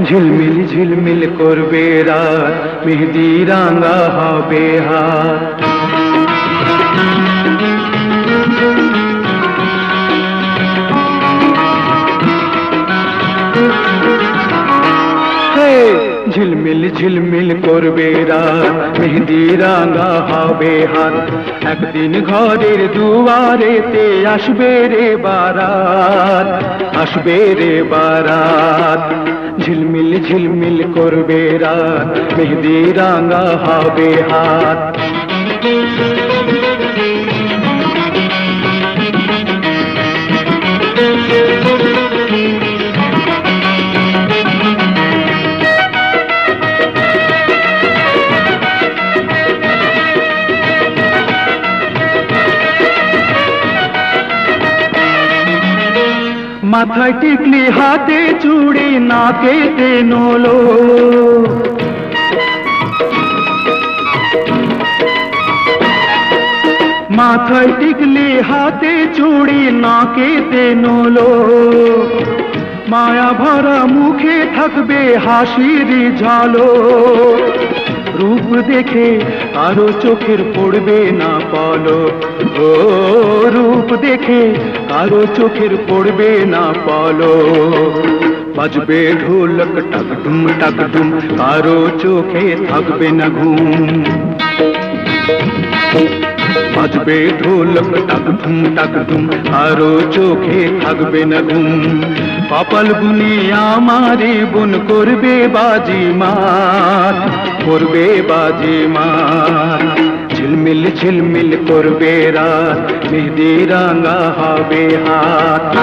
ঝিলমিল ঝিলমিল করবে রাত, মেহেদি রাঙা হবে হাত। ঝিলমিল ঝিলমিল করবে রাত, মেহেদি রাঙা হবে হাত। একদিন ঘরের দুয়ারেতে আসবে রে বারাত, আসবে রে বারাত। ঝিলমিল ঝিলমিল করবে রাত, মেহেদি রাঙা হবে হাত। মাথায় টিকলি হাতে চুড়ি নাকেতে নোলো, মাথায় টিকলি হাতে চুড়ি নাকেতে নোলো। মায়া ভরা মুখে থাকবে হাসির ঝালক, রূপ দেখে কারো চোখের পড়বে না পলক। ও রূপ দেখে কারো চোখের পড়বে না পলক। বাজবে ঢোলক টাকডুম টাকডুম, কারো চোখে থাকবে না ঘুম। বাজবে ঢোলক টাকডুম টাকডুম, কারো চোখে থাকবে না ঘুম। কপাল বুনে আমারে বোন করবে বাজিমাত, করবে বাজিমাত। ঝিলমিল ঝিলমিল করবে রাত, মেহেদি রাঙা হবে হাত।